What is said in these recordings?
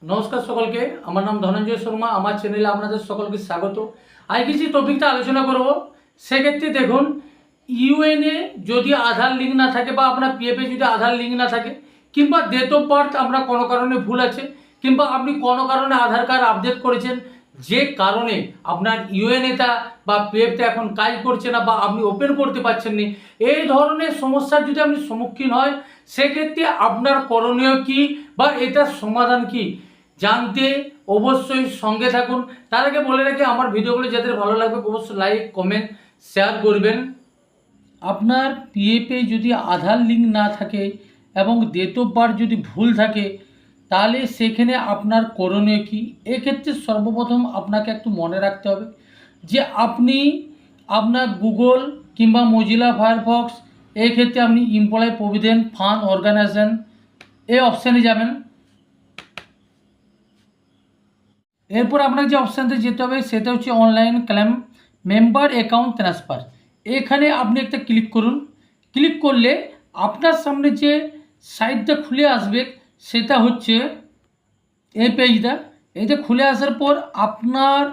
নমস্কার সকলকে, আমার নাম ধনঞ্জয় শর্মা। আমার চ্যানেলে আপনাদের সকলকে স্বাগত। আজ কিছু টপিকটা আলোচনা করব। সেক্ষেত্রে দেখুন, ইউএনএ যদি আধার লিঙ্ক না থাকে বা আপনার পিএফে যদি আধার লিঙ্ক না থাকে, কিংবা ডেট অফ বার্থ আপনার কোনো কারণে ভুল আছে, কিংবা আপনি কোনো কারণে আধার কার্ড আপডেট করেছেন, যে কারণে আপনার ইউএনএটা বা পিএফটা এখন কাজ করছে না বা আপনি ওপেন করতে পারছেন না, এই ধরনের সমস্যার যদি আপনি সম্মুখীন হয়, সেক্ষেত্রে আপনার করণীয় কি বা এটার সমাধান কি জানতে অবশ্যই সঙ্গে থাকুন। তার আগে বলে রাখি, আমার ভিডিওগুলো যাদের ভালো লাগবে অবশ্যই লাইক, কমেন্ট, শেয়ার করবেন। আপনার পিএফে যদি আধার লিঙ্ক না থাকে এবং ডেট অফ বার্থ যদি ভুল থাকে, তাহলে সেখানে আপনার করণীয় কী? এক্ষেত্রে সর্বপ্রথম আপনাকে একটু মনে রাখতে হবে যে আপনি আপনার গুগল কিংবা মজিলা ফায়ারফক্স, এই ক্ষেত্রে আপনি এমপ্লয়ি প্রভিডেন্ট ফান্ড অর্গানাইজেশন এই অপশানে যাবেন। এরপর আপনাকে যে অপশানতে যেতে হবে সেটা হচ্ছে online claim member account transfer. এখানে আপনি একটা ক্লিক করুন। ক্লিক করলে আপনার সামনে যে সাইটটা খুলে আসবে সেটা হচ্ছে এই পেজটা। এটা খুলে আসার পর আপনার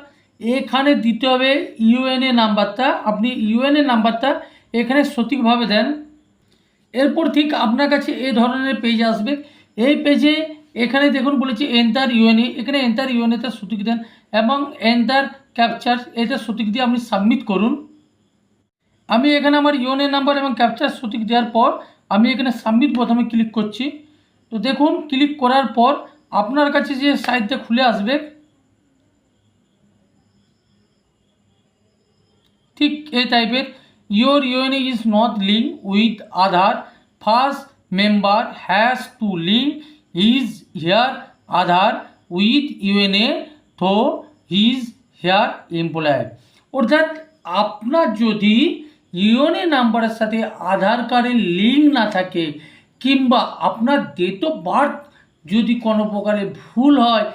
এখানে দিতে হবে ইউএনএ নাম্বারটা। আপনি ইউএনএ নাম্বারটা এখানে সঠিকভাবে দেন। এরপর ঠিক আপনার কাছে এই ধরনের পেজ আসবে। এই পেজে এখানে দেখুন বলেছে এন্টার ইউএনএ, এখানে এন্টার ইউএনএতে সঠিক দেন এবং এন্টার ক্যাপচার এটা সঠিক দিয়ে আপনি সাবমিট করুন। আমি এখানে আমার ইউএনএ নাম্বার এবং ক্যাপচার সঠিক দেওয়ার পর আমি এখানে সাবমিট বোতামে ক্লিক করছি। তো দেখুন, ক্লিক করার পর আপনার কাছে যে সাইটটা খুলে আসবে, ঠিক এই টাইপের, your UAN is not link with Aadhaar, first member has to link his her Aadhaar with UAN through his her employer. অর্থাৎ আপনার যদি ইউএনএ নাম্বারের সাথে আধার কার্ডের লিঙ্ক না থাকে কিংবা আপনার ডেট অফ বার্থ যদি কোনো প্রকারে ভুল হয়,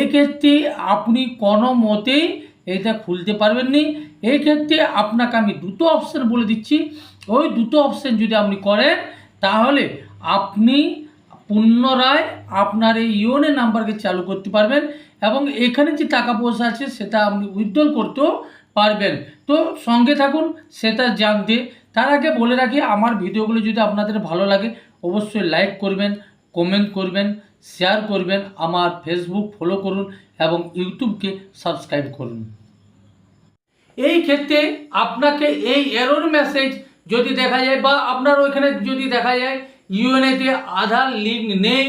এক্ষেত্রে আপনি কোনো মতেই এটা খুলতে পারবেন না। এই ক্ষেত্রে আপনাকে আমি দুটো অপশান বলে দিচ্ছি। ওই দুটো অপশান যদি আপনি করেন, তাহলে আপনি পুনরায় আপনার এই ইউএনএ নাম্বারকে চালু করতে পারবেন এবং এখানে যে টাকা পয়সা আছে সেটা আপনি উইথড্রল করতেও পারবেন। তো সঙ্গে থাকুন সেটা জানতে। তার আগে বলে রাখি, আমার ভিডিওগুলো যদি আপনাদের ভালো লাগে অবশ্যই লাইক করবেন, কমেন্ট করবেন, শেয়ার করবেন, আমার ফেসবুক ফলো করুন এবং ইউটিউবকে সাবস্ক্রাইব করুন। এই ক্ষেত্রে আপনাকে এই এরর মেসেজ যদি দেখা যায় বা আপনার ওইখানে যদি দেখা যায় ইউএনএতে আধার লিঙ্ক নেই,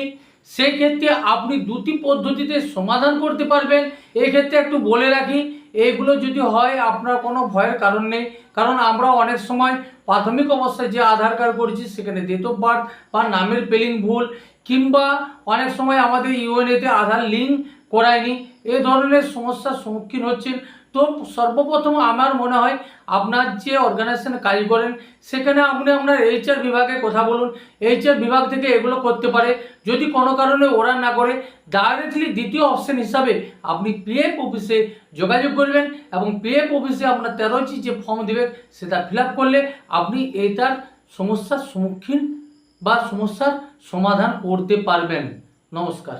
সেক্ষেত্রে আপনি দুটি পদ্ধতিতে সমাধান করতে পারবেন। এক্ষেত্রে একটু বলে রাখি, এইগুলো যদি হয় আপনার কোনো ভয়ের কারণ নেই, কারণ আমরা অনেক সময় প্রাথমিক অবস্থায় যে আধার কার্ড করেছি সেখানে ডেট অফ বার্থ বা নামের স্পেলিং ভুল, কিংবা অনেক সময় আমাদের ইউএনএতে আধার লিঙ্ক করায়নি, এই ধরনের সমস্যার সম্মুখীন হচ্ছেন। তো সর্বপ্রথম আমার মনে হয় আপনার যে অর্গানাইজেশনে কাজ করেন সেখানে আপনি আপনার এইচআর বিভাগে কথা বলুন। এইচআর বিভাগ থেকে এগুলো করতে পারে। যদি কোনো কারণে ওরা না করে, ডাইরেক্টলি দ্বিতীয় অপশন হিসাবে আপনি পিএফ অফিসে যোগাযোগ করবেন এবং পিএফ অফিসে আপনার 13টি যে ফর্ম দেবে সেটা ফিল আপ করলে আপনি এইটার সমস্যার সম্মুখীন বা সমস্যার সমাধান করতে পারবেন। নমস্কার।